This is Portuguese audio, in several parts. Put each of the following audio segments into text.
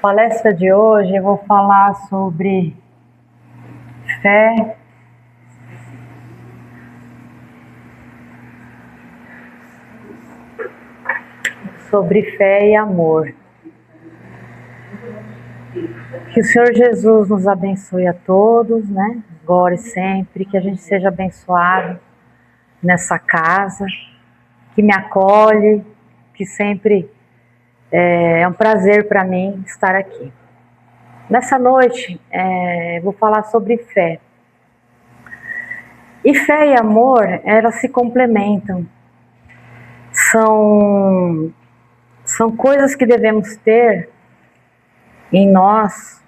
Palestra de hoje eu vou falar sobre fé, e amor. Que o Senhor Jesus nos abençoe a todos, né? Agora e sempre, que a gente seja abençoado nessa casa, que me acolhe, que sempre é um prazer para mim estar aqui. Nessa noite, vou falar sobre fé. E fé e amor, elas se complementam. São coisas que devemos ter em nós,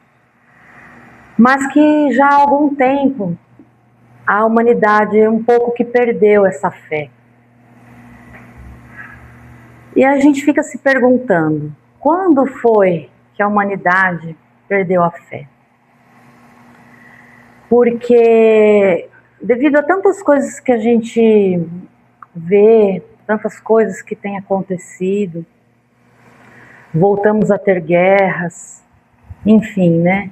mas que já há algum tempo a humanidade um pouco que perdeu essa fé. E a gente fica se perguntando, quando foi que a humanidade perdeu a fé? Porque devido a tantas coisas que a gente vê, tantas coisas que têm acontecido, voltamos a ter guerras, enfim, né?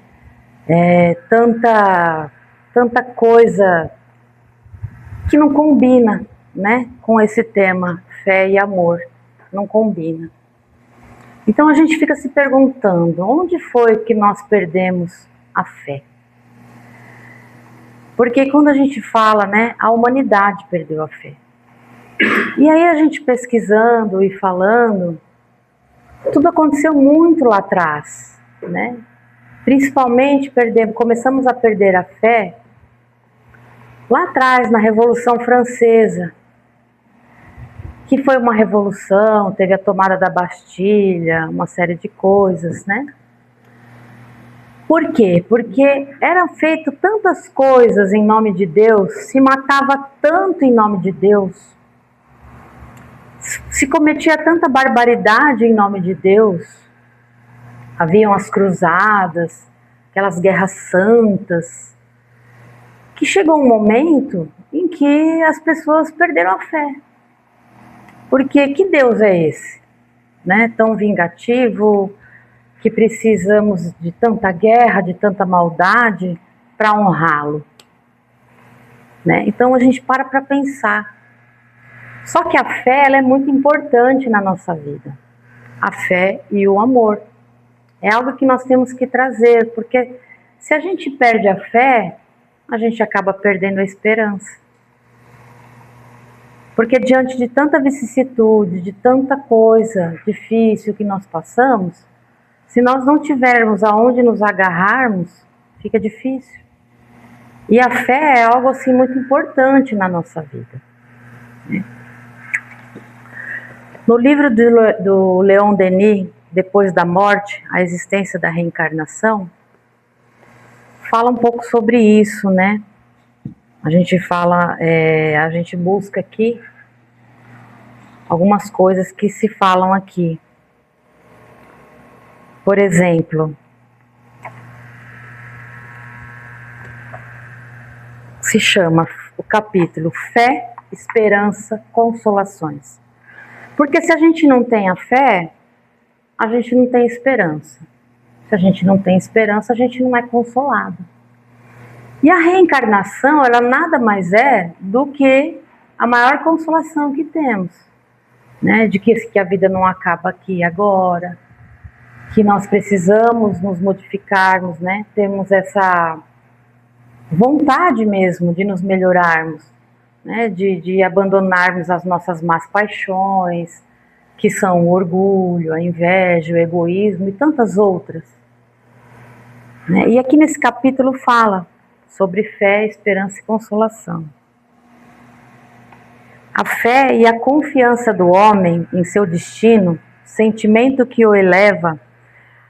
Tanta coisa que não combina, né, com esse tema, fé e amor, não combina. Então a gente fica se perguntando, onde foi que nós perdemos a fé? Porque quando a gente fala, né, a humanidade perdeu a fé. E aí a gente pesquisando e falando, tudo aconteceu muito lá atrás, né? Principalmente começamos a perder a fé lá atrás, na Revolução Francesa, que foi uma revolução, teve a tomada da Bastilha, uma série de coisas, né? Por quê? Porque eram feitas tantas coisas em nome de Deus, se matava tanto em nome de Deus, se cometia tanta barbaridade em nome de Deus, haviam as cruzadas, aquelas guerras santas, que chegou um momento em que as pessoas perderam a fé. Porque que Deus é esse? Né? Tão vingativo, que precisamos de tanta guerra, de tanta maldade para honrá-lo. Né? Então a gente para pensar. Só que a fé ela é muito importante na nossa vida. A fé e o amor. É algo que nós temos que trazer, porque se a gente perde a fé, a gente acaba perdendo a esperança. Porque diante de tanta vicissitude, de tanta coisa difícil que nós passamos, se nós não tivermos aonde nos agarrarmos, fica difícil. E a fé é algo assim muito importante na nossa vida. No livro do Leon Denis, Depois da Morte, a Existência da Reencarnação, fala um pouco sobre isso, né? A gente fala, a gente busca aqui algumas coisas que se falam aqui. Por exemplo, se chama o capítulo Fé, Esperança, Consolações. Porque se a gente não tem a fé, a gente não tem esperança. Se a gente não tem esperança, a gente não é consolado. E a reencarnação, ela nada mais é do que a maior consolação que temos. Né? De que a vida não acaba aqui agora, que nós precisamos nos modificarmos, né? Temos essa vontade mesmo de nos melhorarmos, né? De abandonarmos as nossas más paixões, que são o orgulho, a inveja, o egoísmo e tantas outras. Né? E aqui nesse capítulo fala sobre fé, esperança e consolação. A fé e a confiança do homem em seu destino, sentimento que o eleva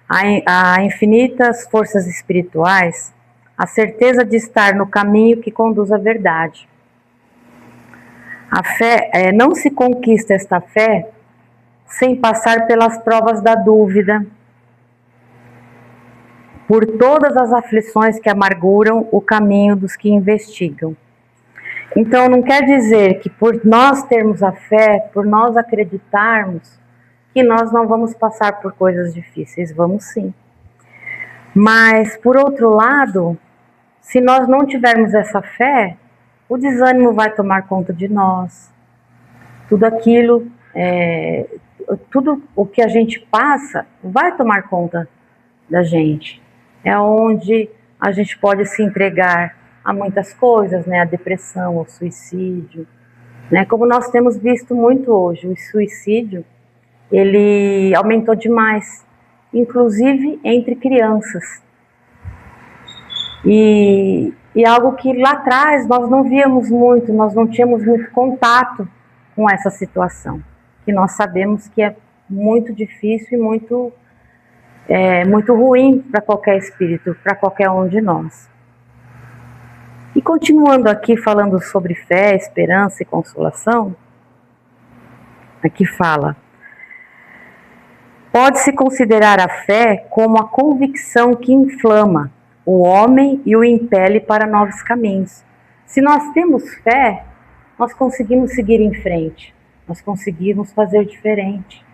a infinitas forças espirituais, a certeza de estar no caminho que conduz à verdade. A fé, não se conquista esta fé sem passar pelas provas da dúvida, por todas as aflições que amarguram o caminho dos que investigam. Então não quer dizer que por nós termos a fé, por nós acreditarmos, que nós não vamos passar por coisas difíceis, vamos sim. Mas, por outro lado, se nós não tivermos essa fé, o desânimo vai tomar conta de nós. Tudo aquilo, tudo o que a gente passa vai tomar conta da gente. É onde a gente pode se entregar a muitas coisas, né? A depressão, o suicídio, né? Como nós temos visto muito hoje, o suicídio, ele aumentou demais, inclusive entre crianças. E algo que lá atrás nós não víamos muito, nós não tínhamos muito contato com essa situação, que nós sabemos que é muito difícil e muito ruim para qualquer espírito, para qualquer um de nós. E continuando aqui falando sobre fé, esperança e consolação, aqui fala: pode-se considerar a fé como a convicção que inflama o homem e o impele para novos caminhos. Se nós temos fé, nós conseguimos seguir em frente, nós conseguimos fazer diferente,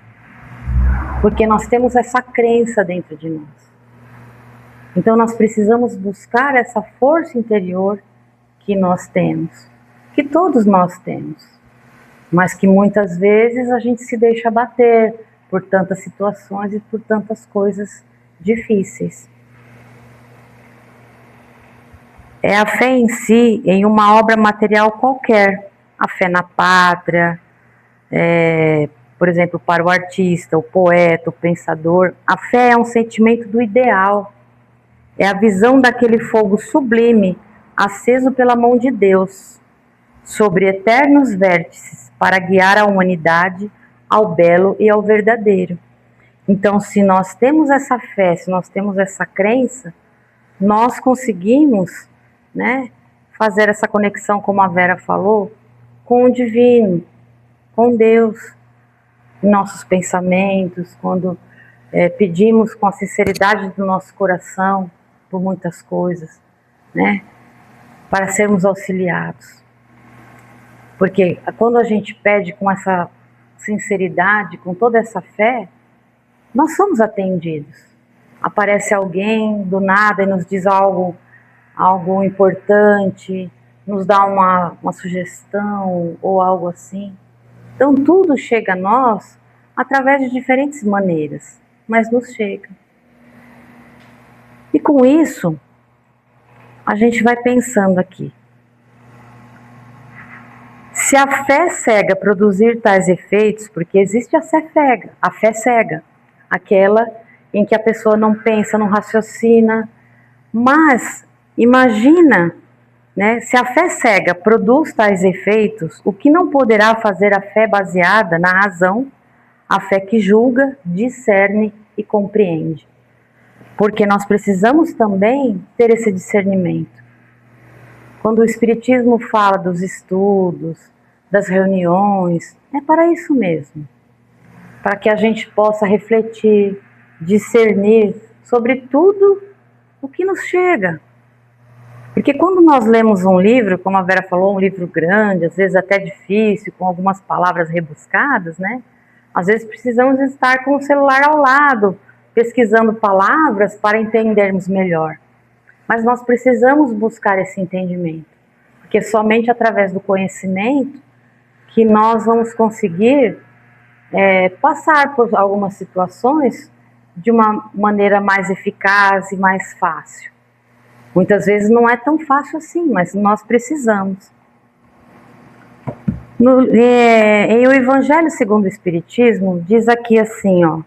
porque nós temos essa crença dentro de nós. Então nós precisamos buscar essa força interior que nós temos, que todos nós temos, mas que muitas vezes a gente se deixa abater por tantas situações e por tantas coisas difíceis. É a fé em si, em uma obra material qualquer, a fé na pátria, por exemplo, para o artista, o poeta, o pensador. A fé é um sentimento do ideal, é a visão daquele fogo sublime, aceso pela mão de Deus, sobre eternos vértices, para guiar a humanidade ao belo e ao verdadeiro. Então, se nós temos essa fé, se nós temos essa crença, nós conseguimos, né, fazer essa conexão, como a Vera falou, com o divino, com Deus, em nossos pensamentos, quando pedimos com a sinceridade do nosso coração por muitas coisas, né, para sermos auxiliados. Porque quando a gente pede com essa sinceridade, com toda essa fé, nós somos atendidos. Aparece alguém do nada e nos diz algo importante, nos dá uma sugestão ou algo assim. Então tudo chega a nós através de diferentes maneiras, mas nos chega. E com isso, a gente vai pensando aqui. Se a fé cega produzir tais efeitos, porque existe a fé cega, aquela em que a pessoa não pensa, não raciocina, mas imagina, né, se a fé cega produz tais efeitos, o que não poderá fazer a fé baseada na razão, a fé que julga, discerne e compreende. Porque nós precisamos também ter esse discernimento. Quando o Espiritismo fala dos estudos, das reuniões, é para isso mesmo. Para que a gente possa refletir, discernir sobre tudo o que nos chega. Porque quando nós lemos um livro, como a Vera falou, um livro grande, às vezes até difícil, com algumas palavras rebuscadas, né? Às vezes precisamos estar com o celular ao lado, pesquisando palavras para entendermos melhor. Mas nós precisamos buscar esse entendimento, porque somente através do conhecimento que nós vamos conseguir passar por algumas situações de uma maneira mais eficaz e mais fácil. Muitas vezes não é tão fácil assim, mas nós precisamos. Em O Evangelho segundo o Espiritismo, diz aqui assim, ó,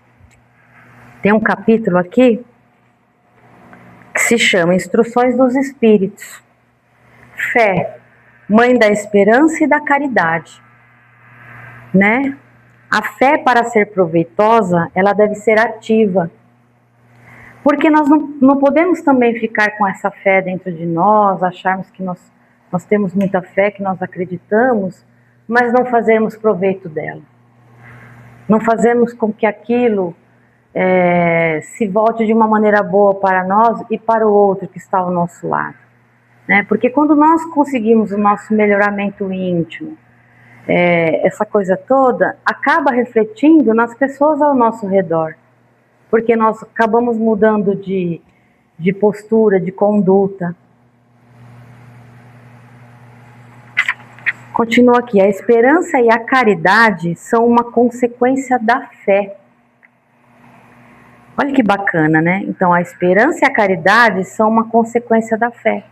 tem um capítulo aqui que se chama Instruções dos Espíritos. Fé, mãe da esperança e da caridade, né? A fé, para ser proveitosa, ela deve ser ativa. Porque nós não podemos também ficar com essa fé dentro de nós, acharmos que nós temos muita fé, que nós acreditamos, mas não fazermos proveito dela. Não fazermos com que aquilo se volte de uma maneira boa para nós e para o outro que está ao nosso lado. Né? Porque quando nós conseguimos o nosso melhoramento íntimo, essa coisa toda acaba refletindo nas pessoas ao nosso redor. Porque nós acabamos mudando de de postura, de conduta. Continua aqui, a esperança e a caridade são uma consequência da fé. Olha que bacana, né? Então, a esperança e a caridade são uma consequência da fé.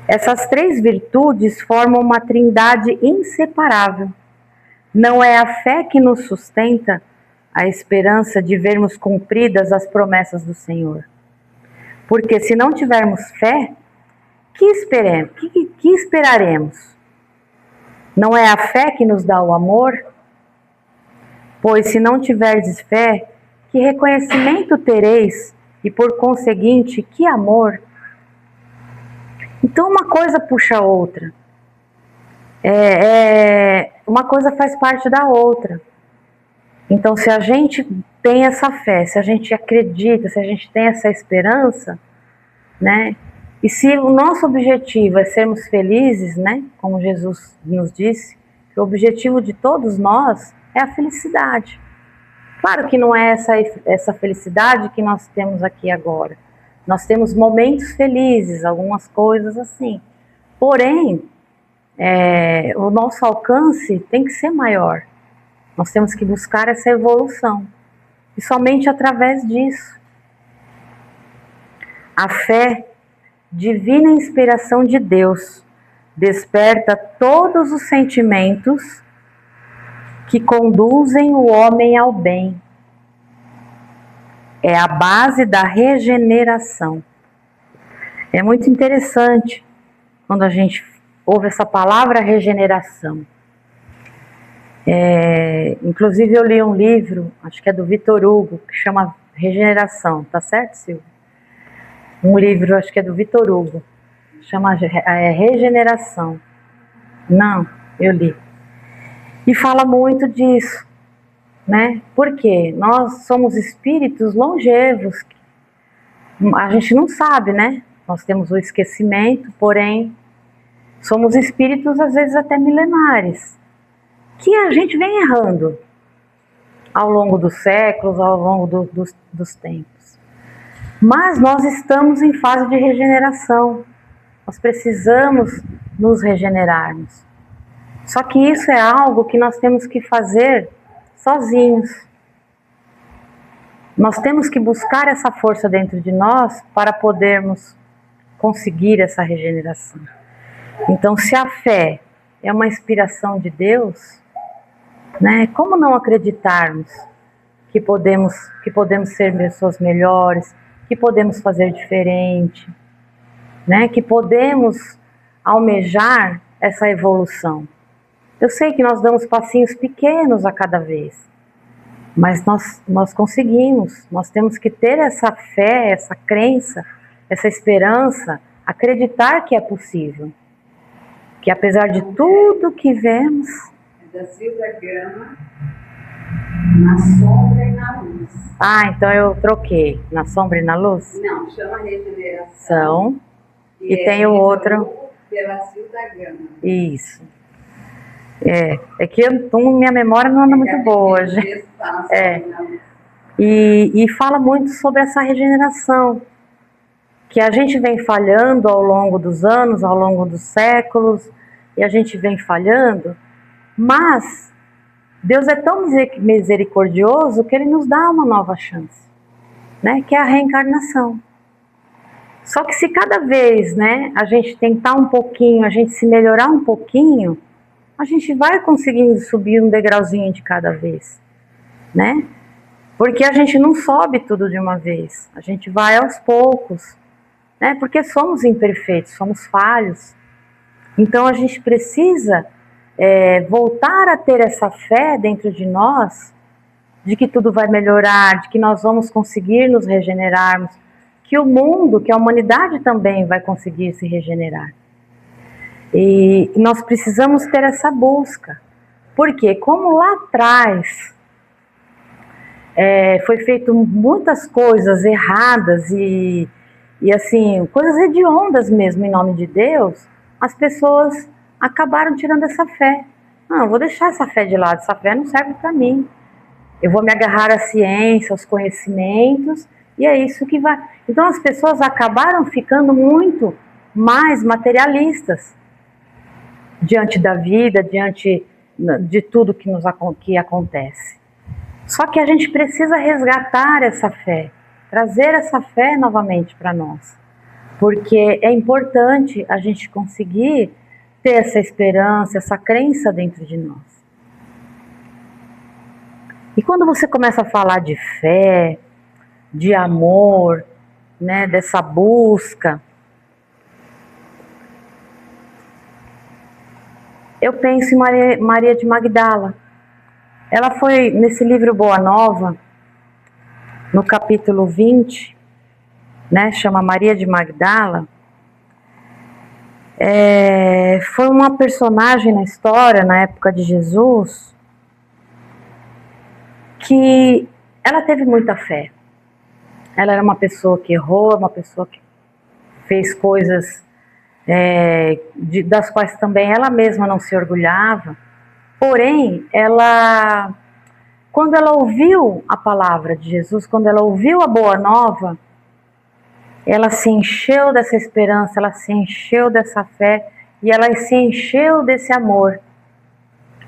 Essas três virtudes formam uma trindade inseparável. Não é a fé que nos sustenta a esperança de vermos cumpridas as promessas do Senhor. Porque se não tivermos fé, que esperaremos? Não é a fé que nos dá o amor? Pois se não tiverdes fé, que reconhecimento tereis e por conseguinte, que amor? Então uma coisa puxa a outra. Uma coisa faz parte da outra. Então se a gente tem essa fé, se a gente acredita, se a gente tem essa esperança, né? E se o nosso objetivo é sermos felizes, né? Como Jesus nos disse, que o objetivo de todos nós é a felicidade. Claro que não é essa felicidade que nós temos aqui agora. Nós temos momentos felizes, algumas coisas assim. Porém, o nosso alcance tem que ser maior. Nós temos que buscar essa evolução. E somente através disso. A fé, divina inspiração de Deus, desperta todos os sentimentos que conduzem o homem ao bem. É a base da regeneração. É muito interessante quando a gente ouve essa palavra regeneração. Inclusive eu li um livro, acho que é do Vitor Hugo, que chama Regeneração, tá certo, Silvia? Um livro, acho que é do Vitor Hugo, chama Regeneração. Não, eu li. E fala muito disso, né? Porque nós somos espíritos longevos. A gente não sabe, né? Nós temos o esquecimento, porém, somos espíritos às vezes até milenares, que a gente vem errando ao longo dos séculos, ao longo dos tempos. Mas nós estamos em fase de regeneração. Nós precisamos nos regenerarmos. Só que isso é algo que nós temos que fazer sozinhos. Nós temos que buscar essa força dentro de nós para podermos conseguir essa regeneração. Então, se a fé é uma inspiração de Deus, né, como não acreditarmos que podemos ser pessoas melhores, que podemos fazer diferente, né, que podemos almejar essa evolução? Eu sei que nós damos passinhos pequenos a cada vez, mas nós conseguimos. Nós temos que ter essa fé, essa crença, essa esperança, acreditar que é possível. Que apesar de tudo que vemos... É da Silva Gama, Na Sombra e na Luz. Ah, então eu troquei. Na Sombra e na Luz? Não, chama Regeneração. E tem o outro... Pela Silva Gama. Isso. É que minha memória não anda muito boa hoje. E fala muito sobre essa regeneração, que a gente vem falhando ao longo dos anos, ao longo dos séculos, e a gente vem falhando, mas Deus é tão misericordioso que Ele nos dá uma nova chance, né? Que é a reencarnação. Só que se cada vez, né, a gente tentar um pouquinho, a gente se melhorar um pouquinho, a gente vai conseguindo subir um degrauzinho de cada vez, né? Porque a gente não sobe tudo de uma vez, a gente vai aos poucos, né? Porque somos imperfeitos, somos falhos. Então a gente precisa voltar a ter essa fé dentro de nós, de que tudo vai melhorar, de que nós vamos conseguir nos regenerarmos, que o mundo, que a humanidade também vai conseguir se regenerar. E nós precisamos ter essa busca, porque como lá atrás foi feito muitas coisas erradas e assim, coisas hediondas mesmo em nome de Deus, as pessoas acabaram tirando essa fé. Não, eu vou deixar essa fé de lado, essa fé não serve para mim. Eu vou me agarrar à ciência, aos conhecimentos, E é isso que vai. Então as pessoas acabaram ficando muito mais materialistas diante da vida, diante de tudo que acontece. Só que a gente precisa resgatar essa fé, trazer essa fé novamente para nós, porque é importante a gente conseguir ter essa esperança, essa crença dentro de nós. E quando você começa a falar de fé, de amor, né, dessa busca, eu penso em Maria de Magdala. Ela foi, nesse livro Boa Nova, no capítulo 20, né, chama Maria de Magdala, foi uma personagem na história, na época de Jesus, que ela teve muita fé. Ela era uma pessoa que errou, uma pessoa que fez coisas das quais também ela mesma não se orgulhava. Porém, quando ela ouviu a palavra de Jesus, quando ela ouviu a Boa Nova, ela se encheu dessa esperança, ela se encheu dessa fé e ela se encheu desse amor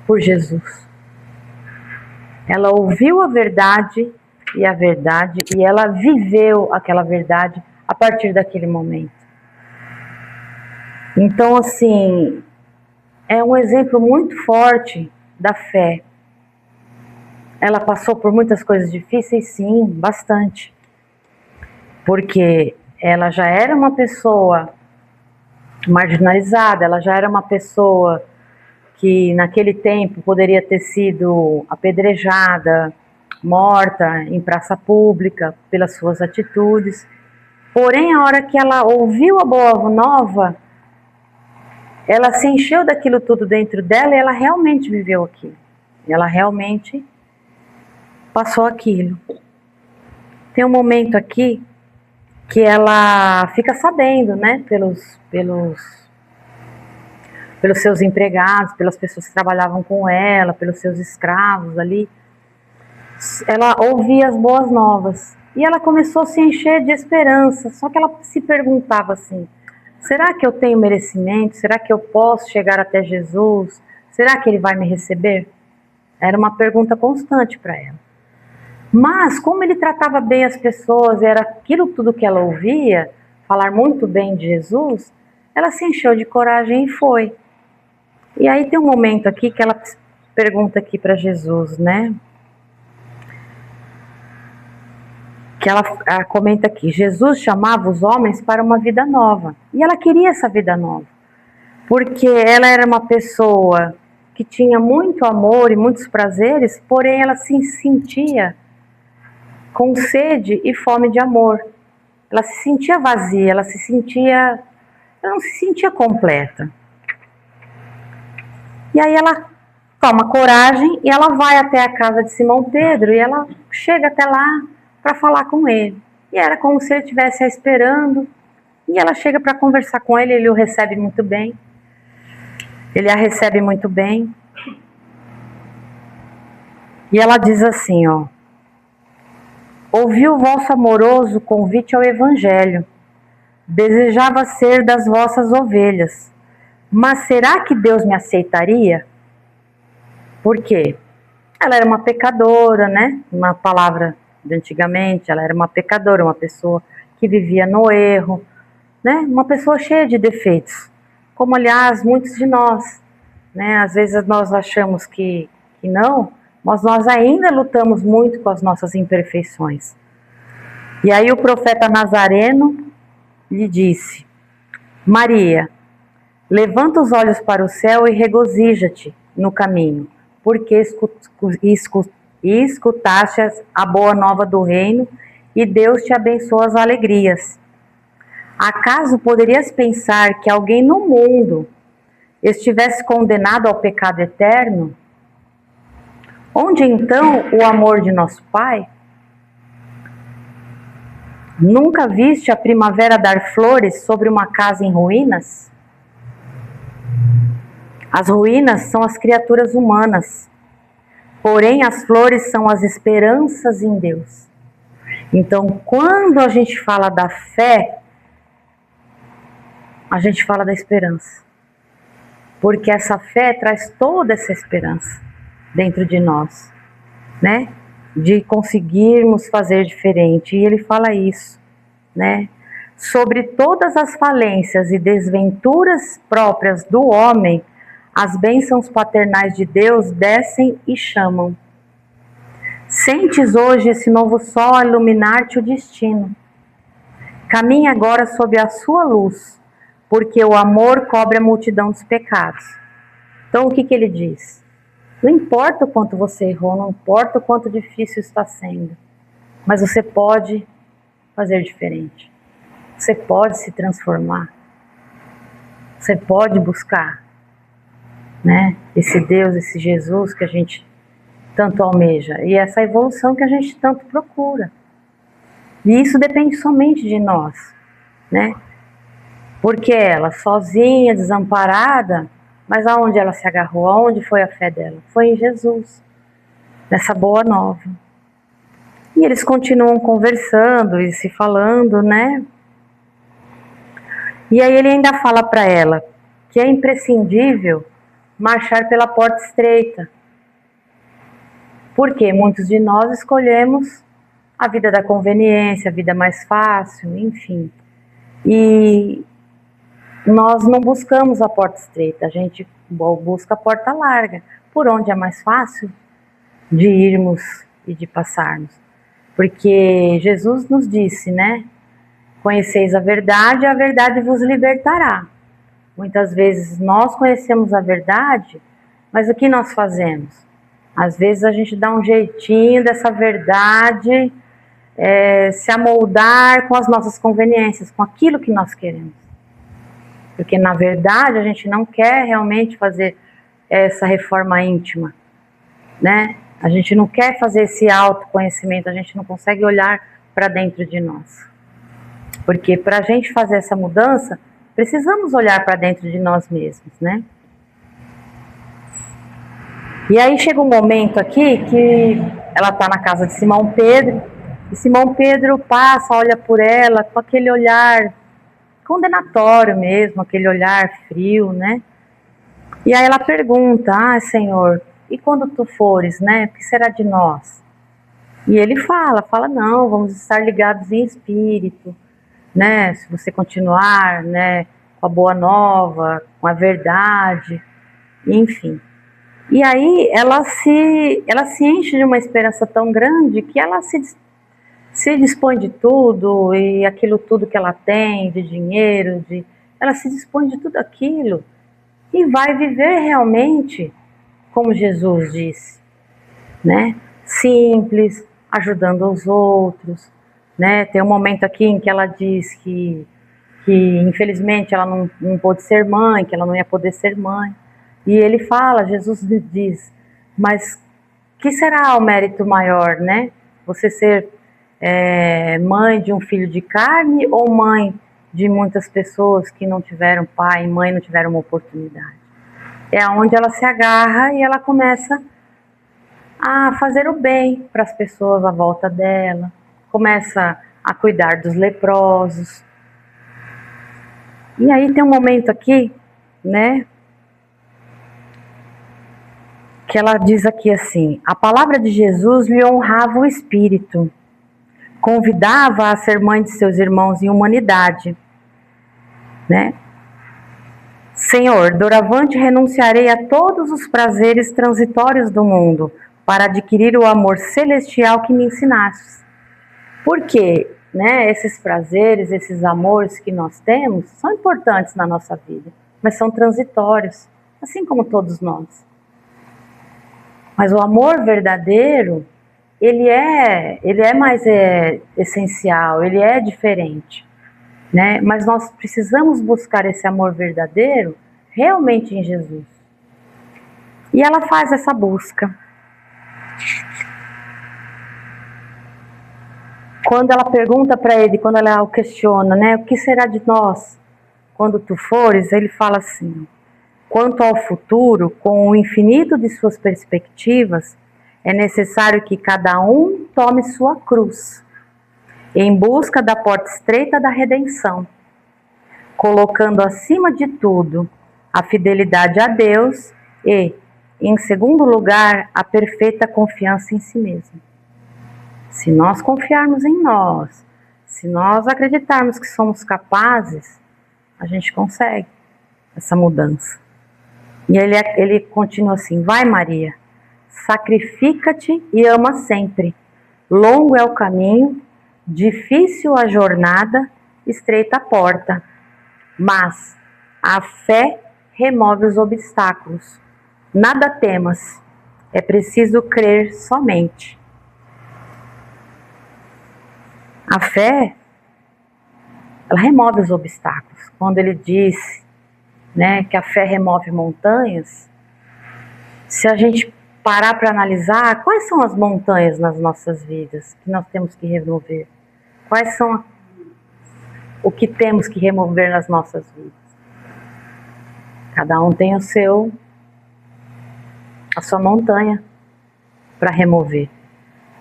por Jesus. Ela ouviu a verdade e ela viveu aquela verdade a partir daquele momento. Então, assim, é um exemplo muito forte da fé. Ela passou por muitas coisas difíceis, sim, bastante. Porque ela já era uma pessoa marginalizada, ela já era uma pessoa que naquele tempo poderia ter sido apedrejada, morta em praça pública pelas suas atitudes. Porém, a hora que ela ouviu a Boa Nova, ela se encheu daquilo tudo dentro dela e ela realmente viveu aquilo. Ela realmente passou aquilo. Tem um momento aqui que ela fica sabendo, né, pelos seus empregados, pelas pessoas que trabalhavam com ela, pelos seus escravos ali. Ela ouvia as boas novas e ela começou a se encher de esperança. Só que ela se perguntava assim: será que eu tenho merecimento? Será que eu posso chegar até Jesus? Será que ele vai me receber? Era uma pergunta constante para ela. Mas como ele tratava bem as pessoas, era aquilo tudo que ela ouvia, falar muito bem de Jesus, ela se encheu de coragem e foi. E aí tem um momento aqui que ela pergunta aqui para Jesus, né? Que ela comenta aqui: Jesus chamava os homens para uma vida nova. E ela queria essa vida nova, porque ela era uma pessoa que tinha muito amor e muitos prazeres, porém ela se sentia com sede e fome de amor. Ela se sentia vazia, ela não se sentia completa. E aí ela toma coragem e ela vai até a casa de Simão Pedro e ela chega até lá para falar com ele. E era como se ele estivesse a esperando. E ela chega para conversar com ele, ele o recebe muito bem. Ele a recebe muito bem. E ela diz assim, ó: ouvi o vosso amoroso convite ao evangelho. Desejava ser das vossas ovelhas. Mas será que Deus me aceitaria? Por quê? Ela era uma pecadora, né? Uma palavra de antigamente, ela era uma pecadora, uma pessoa que vivia no erro, né? Uma pessoa cheia de defeitos, como aliás muitos de nós, né? Às vezes nós achamos que não, mas nós ainda lutamos muito com as nossas imperfeições. E aí o profeta Nazareno lhe disse: Maria, levanta os olhos para o céu e regozija-te no caminho, porque escutaste a boa nova do reino e Deus te abençoa as alegrias. Acaso poderias pensar que alguém no mundo estivesse condenado ao pecado eterno? Onde então o amor de nosso Pai? Nunca viste a primavera dar flores sobre uma casa em ruínas? As ruínas são as criaturas humanas, porém as flores são as esperanças em Deus. Então, quando a gente fala da fé, a gente fala da esperança. Porque essa fé traz toda essa esperança dentro de nós, né? De conseguirmos fazer diferente. E ele fala isso, né? Sobre todas as falências e desventuras próprias do homem, as bênçãos paternais de Deus descem e chamam. Sentes hoje esse novo sol iluminar-te o destino. Caminha agora sob a sua luz, porque o amor cobre a multidão dos pecados. Então o que ele diz? Não importa o quanto você errou, não importa o quanto difícil está sendo, mas você pode fazer diferente. Você pode se transformar. Você pode buscar, né? Esse Deus, esse Jesus que a gente tanto almeja. E essa evolução que a gente tanto procura. E isso depende somente de nós, né? Porque ela, sozinha, desamparada, mas aonde ela se agarrou? Aonde foi a fé dela? Foi em Jesus, nessa boa nova. E eles continuam conversando e se falando, né? E aí ele ainda fala para ela que é imprescindível marchar pela porta estreita. Porque muitos de nós escolhemos a vida da conveniência, a vida mais fácil, enfim. E nós não buscamos a porta estreita, a gente busca a porta larga, por onde é mais fácil de irmos e de passarmos. Porque Jesus nos disse, né? Conheceis a verdade vos libertará. Muitas vezes nós conhecemos a verdade, mas o que nós fazemos? Às vezes a gente dá um jeitinho dessa verdade se amoldar com as nossas conveniências, com aquilo que nós queremos. Porque na verdade a gente não quer realmente fazer essa reforma íntima, né? A gente não quer fazer esse autoconhecimento, a gente não consegue olhar para dentro de nós. Porque para a gente fazer essa mudança, precisamos olhar para dentro de nós mesmos, né? E aí chega um momento aqui que ela está na casa de Simão Pedro, e Simão Pedro passa, olha por ela com aquele olhar condenatório mesmo, aquele olhar frio, né? E aí ela pergunta, Senhor, e quando tu fores, né? O que será de nós? E ele fala, não, vamos estar ligados em espírito, né? Se você continuar, né, com a boa nova, com a verdade, enfim. E aí ela se enche de uma esperança tão grande que ela se dispõe de tudo, e aquilo tudo que ela tem, de dinheiro, ela se dispõe de tudo aquilo e vai viver realmente como Jesus disse, né? Simples, ajudando os outros, né? Tem um momento aqui em que ela diz que infelizmente ela não pôde ser mãe, que ela não ia poder ser mãe. E ele fala, Jesus diz, mas que será o mérito maior, né? Você ser mãe de um filho de carne ou mãe de muitas pessoas que não tiveram pai e mãe, não tiveram uma oportunidade? É onde ela se agarra e ela começa a fazer o bem para as pessoas à volta dela, começa a cuidar dos leprosos. E aí tem um momento aqui, né, que ela diz aqui assim, a palavra de Jesus lhe honrava o espírito, convidava a ser mãe de seus irmãos em humanidade, né? Senhor, doravante renunciarei a todos os prazeres transitórios do mundo para adquirir o amor celestial que me ensinastes. Porque, né, esses prazeres, esses amores que nós temos são importantes na nossa vida, mas são transitórios, assim como todos nós. Mas o amor verdadeiro, ele é mais essencial, ele é diferente, né? Mas nós precisamos buscar esse amor verdadeiro realmente em Jesus. E ela faz essa busca. Quando ela pergunta para ele, quando ela o questiona, né? O que será de nós quando tu fores? Ele fala assim, quanto ao futuro, com o infinito de suas perspectivas, é necessário que cada um tome sua cruz. em busca da porta estreita da redenção, colocando acima de tudo a fidelidade a Deus e, em segundo lugar, a perfeita confiança em si mesmo. Se nós confiarmos em nós, se nós acreditarmos que somos capazes, a gente consegue essa mudança. E ele continua assim: vai, Maria, sacrifica-te e ama sempre. Longo é o caminho, difícil a jornada, estreita a porta, mas a fé remove os obstáculos. Nada temas, é preciso crer somente. A fé, ela remove os obstáculos. Quando ele diz, né, que a fé remove montanhas, se a gente parar para analisar, quais são as montanhas nas nossas vidas que nós temos que remover? Quais são o que temos que remover nas nossas vidas? Cada um tem a sua montanha para remover.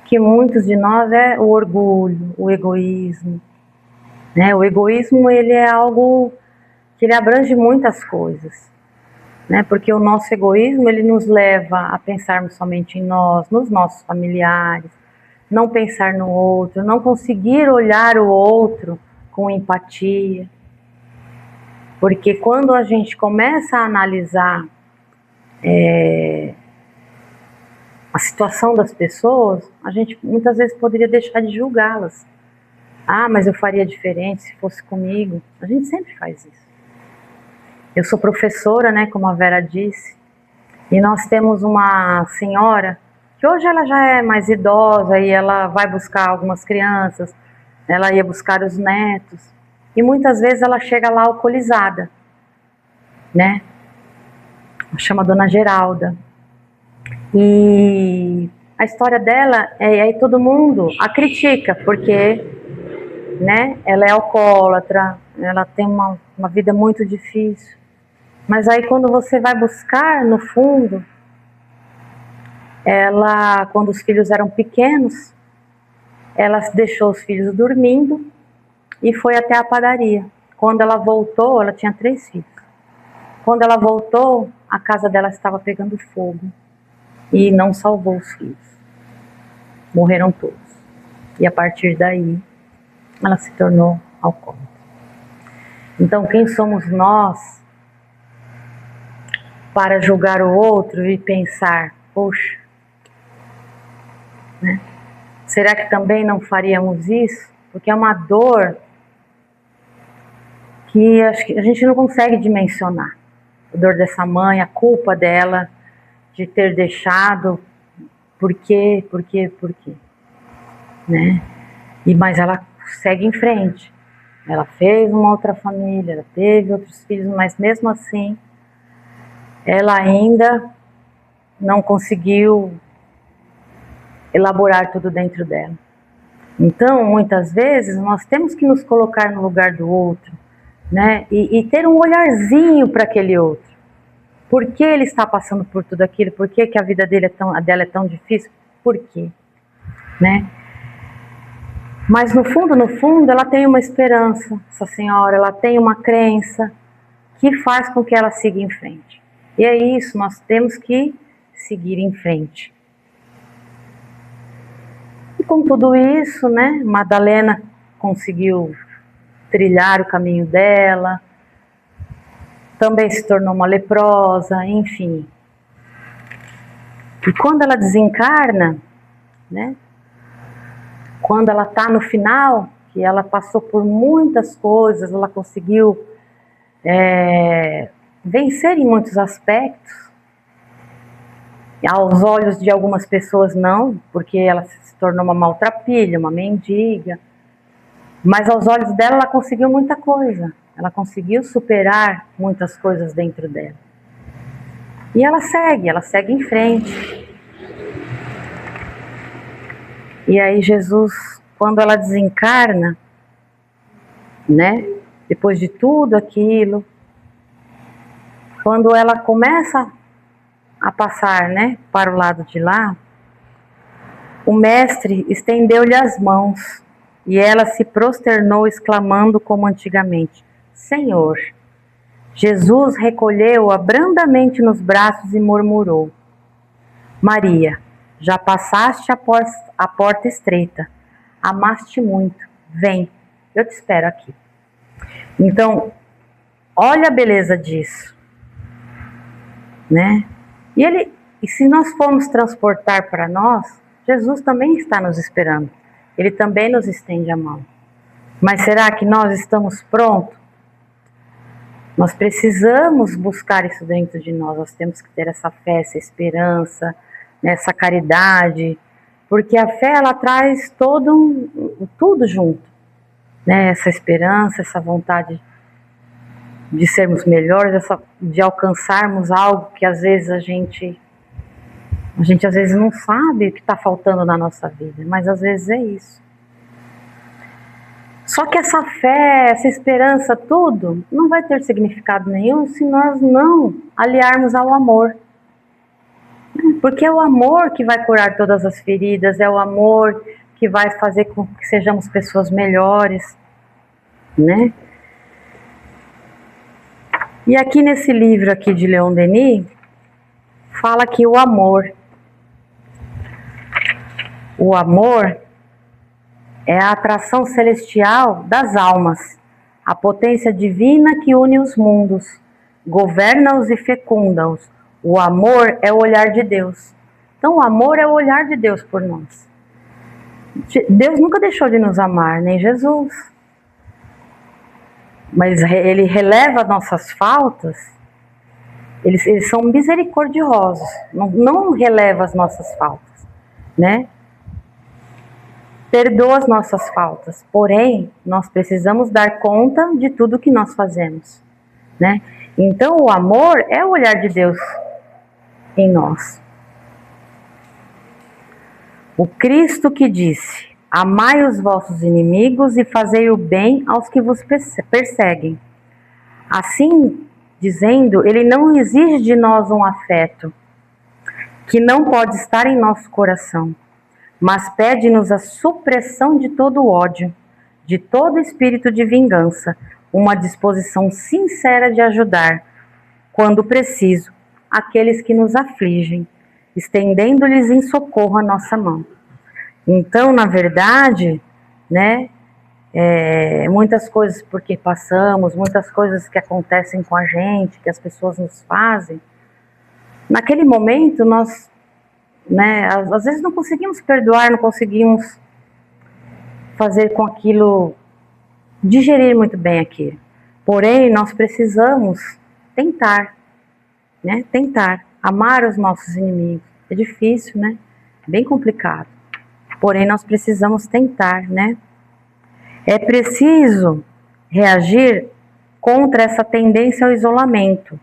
Que muitos de nós é o orgulho, o egoísmo, né? O egoísmo, ele é algo que ele abrange muitas coisas, né? Porque o nosso egoísmo, ele nos leva a pensarmos somente em nós, nos nossos familiares, não pensar no outro, não conseguir olhar o outro com empatia. Porque quando a gente começa a analisar a situação das pessoas, a gente muitas vezes poderia deixar de julgá-las. Ah, mas eu faria diferente se fosse comigo. A gente sempre faz isso. Eu sou professora, né, como a Vera disse, e nós temos uma senhora que hoje ela já é mais idosa e ela vai buscar algumas crianças, ela ia buscar os netos, e muitas vezes ela chega lá alcoolizada, né? Chama Dona Geralda. E a história dela, aí todo mundo a critica, porque, né, ela é alcoólatra, ela tem uma vida muito difícil. Mas aí quando você vai buscar, no fundo, ela, quando os filhos eram pequenos, ela deixou os filhos dormindo e foi até a padaria. Quando ela voltou, ela tinha 3 filhos. Quando ela voltou, a casa dela estava pegando fogo e não salvou os filhos. Morreram todos. E a partir daí, ela se tornou alcoólatra. Então, quem somos nós para julgar o outro e pensar, poxa, né? Será que também não faríamos isso? Porque é uma dor que acho que a gente não consegue dimensionar. A dor dessa mãe, a culpa dela de ter deixado, por quê, né? Mas ela segue em frente. Ela fez uma outra família, ela teve outros filhos, mas mesmo assim, ela ainda não conseguiu elaborar tudo dentro dela. Então, muitas vezes, nós temos que nos colocar no lugar do outro, né? E ter um olharzinho para aquele outro. Por que ele está passando por tudo aquilo? Por que a vida dela é tão difícil? Por quê? Né? Mas no fundo, ela tem uma esperança, essa senhora, ela tem uma crença que faz com que ela siga em frente. E é isso, nós temos que seguir em frente. E com tudo isso, né, Madalena conseguiu trilhar o caminho dela, também se tornou uma leprosa, enfim. E quando ela desencarna, né, quando ela está no final, que ela passou por muitas coisas, ela conseguiu vencer em muitos aspectos. Aos olhos de algumas pessoas não, porque ela se tornou uma maltrapilha, uma mendiga. Mas aos olhos dela, ela conseguiu muita coisa. Ela conseguiu superar muitas coisas dentro dela. E ela segue em frente. E aí Jesus, quando ela desencarna, né, depois de tudo aquilo, quando ela começa a passar, né, para o lado de lá, o mestre estendeu-lhe as mãos e ela se prosternou, exclamando como antigamente: Senhor. Jesus recolheu-a brandamente nos braços e murmurou: Maria, já passaste a porta estreita, amaste muito, vem, eu te espero aqui. Então, olha a beleza disso, né? E se nós formos transportar para nós, Jesus também está nos esperando. Ele também nos estende a mão. Mas será que nós estamos prontos? Nós precisamos buscar isso dentro de nós. Nós temos que ter essa fé, essa esperança, essa caridade, porque a fé, ela traz tudo junto, né? Essa esperança, essa vontade de sermos melhores, de alcançarmos algo que às vezes a gente às vezes não sabe o que está faltando na nossa vida, mas às vezes é isso. Só que essa fé, essa esperança, tudo, não vai ter significado nenhum se nós não aliarmos ao amor. Porque é o amor que vai curar todas as feridas, é o amor que vai fazer com que sejamos pessoas melhores, né? E aqui nesse livro aqui de Leon Denis, fala que o amor é a atração celestial das almas, a potência divina que une os mundos, governa-os e fecunda-os. O amor é o olhar de Deus. Então o amor é o olhar de Deus por nós. Deus nunca deixou de nos amar, nem Jesus. Mas Ele releva nossas faltas, eles são misericordiosos, não releva as nossas faltas, né? Perdoa as nossas faltas, porém, nós precisamos dar conta de tudo que nós fazemos, né? Então, o amor é o olhar de Deus em nós. O Cristo que disse: amai os vossos inimigos e fazei o bem aos que vos perseguem. Assim, dizendo, ele não exige de nós um afeto que não pode estar em nosso coração, mas pede-nos a supressão de todo ódio, de todo espírito de vingança, uma disposição sincera de ajudar, quando preciso, aqueles que nos afligem, estendendo-lhes em socorro a nossa mão. Então, na verdade, né, muitas coisas porque passamos, muitas coisas que acontecem com a gente, que as pessoas nos fazem, naquele momento nós, né, às vezes não conseguimos perdoar, não conseguimos fazer com aquilo, digerir muito bem aquilo. Porém, nós precisamos tentar, né, tentar amar os nossos inimigos. É difícil, né? É bem complicado. Porém, nós precisamos tentar, né? É preciso reagir contra essa tendência ao isolamento.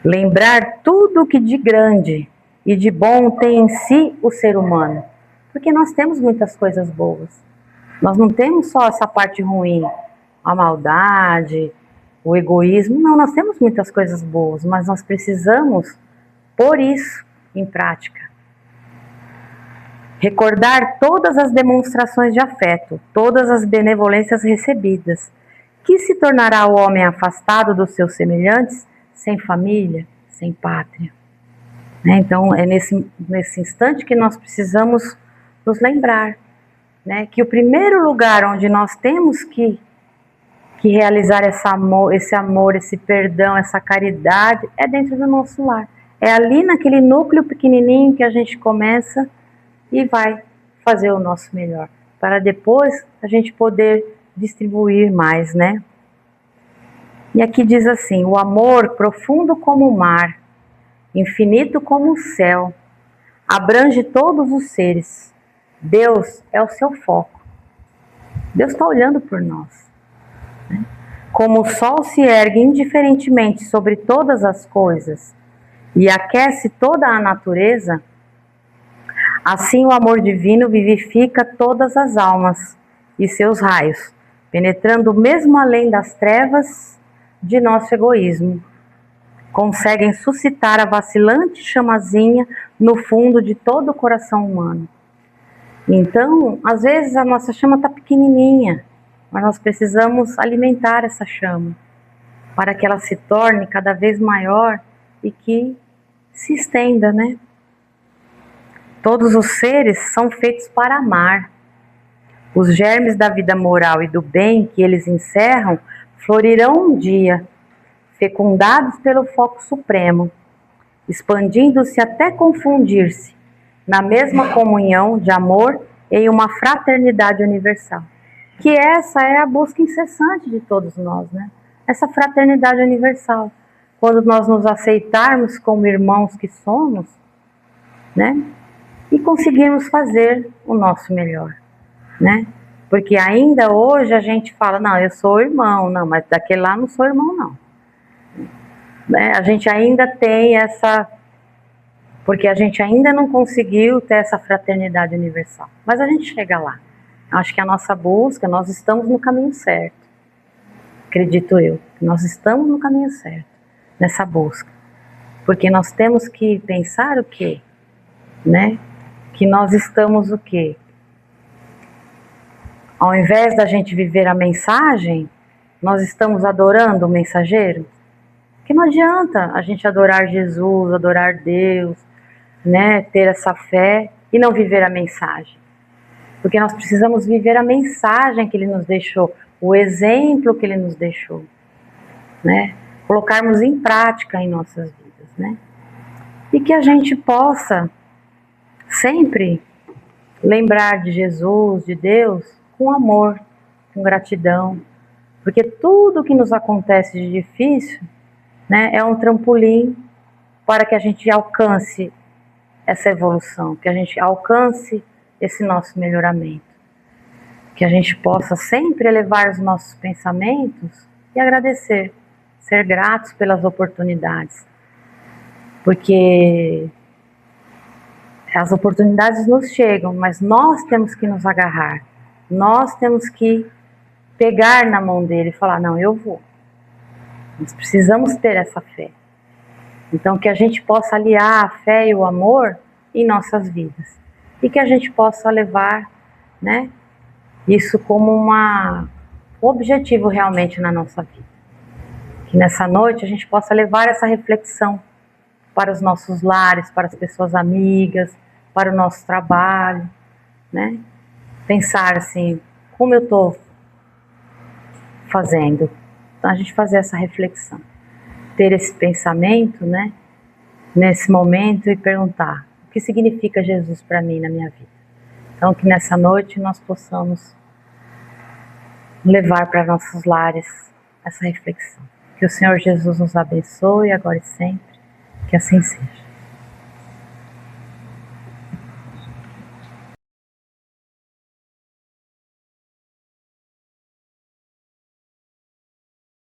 Lembrar tudo o que de grande e de bom tem em si o ser humano. Porque nós temos muitas coisas boas. Nós não temos só essa parte ruim, a maldade, o egoísmo. Não, nós temos muitas coisas boas, mas nós precisamos pôr isso em prática. Recordar todas as demonstrações de afeto, todas as benevolências recebidas. Que se tornará o homem afastado dos seus semelhantes, sem família, sem pátria? Né? Então, é nesse instante que nós precisamos nos lembrar, né, que o primeiro lugar onde nós temos que realizar esse amor, esse perdão, essa caridade, é dentro do nosso lar. É ali naquele núcleo pequenininho que a gente começa e vai fazer o nosso melhor, para depois a gente poder distribuir mais, né? E aqui diz assim: o amor profundo como o mar, infinito como o céu, abrange todos os seres. Deus é o seu foco. Deus está olhando por nós, né? Como o sol se ergue indiferentemente sobre todas as coisas e aquece toda a natureza, assim o amor divino vivifica todas as almas e seus raios, penetrando mesmo além das trevas de nosso egoísmo. Conseguem suscitar a vacilante chamazinha no fundo de todo o coração humano. Então, às vezes a nossa chama está pequenininha, mas nós precisamos alimentar essa chama para que ela se torne cada vez maior e que se estenda, né? Todos os seres são feitos para amar. Os germes da vida moral e do bem que eles encerram florirão um dia, fecundados pelo foco supremo, expandindo-se até confundir-se na mesma comunhão de amor em uma fraternidade universal. Que essa é a busca incessante de todos nós, né? Essa fraternidade universal. Quando nós nos aceitarmos como irmãos que somos, né? E conseguirmos fazer o nosso melhor, né? Porque ainda hoje a gente fala, não, eu sou irmão, não, mas daquele lá não sou irmão, não. Né? A gente ainda tem essa... Porque a gente ainda não conseguiu ter essa fraternidade universal. Mas a gente chega lá. Acho que a nossa busca, nós estamos no caminho certo. Acredito eu, nós estamos no caminho certo, nessa busca. Porque nós temos que pensar o quê? Né? Que nós estamos o quê? Ao invés da gente viver a mensagem, nós estamos adorando o mensageiro? Porque não adianta a gente adorar Jesus, adorar Deus, né, ter essa fé e não viver a mensagem. Porque nós precisamos viver a mensagem que Ele nos deixou, o exemplo que Ele nos deixou, né? Colocarmos em prática em nossas vidas, né? E que a gente possa sempre lembrar de Jesus, de Deus, com amor, com gratidão. Porque tudo que nos acontece de difícil, né, é um trampolim para que a gente alcance essa evolução, que a gente alcance esse nosso melhoramento. Que a gente possa sempre elevar os nossos pensamentos e agradecer, ser gratos pelas oportunidades. Porque as oportunidades nos chegam, mas nós temos que nos agarrar. Nós temos que pegar na mão dele e falar, não, eu vou. Nós precisamos ter essa fé. Então, que a gente possa aliar a fé e o amor em nossas vidas. E que a gente possa levar, né, isso como um objetivo realmente na nossa vida. Que nessa noite a gente possa levar essa reflexão para os nossos lares, para as pessoas amigas, para o nosso trabalho, né? Pensar assim, como eu estou fazendo? Então, a gente fazer essa reflexão. Ter esse pensamento, né, nesse momento e perguntar, o que significa Jesus para mim na minha vida? Então, que nessa noite nós possamos levar para nossos lares essa reflexão. Que o Senhor Jesus nos abençoe agora e sempre, que assim seja.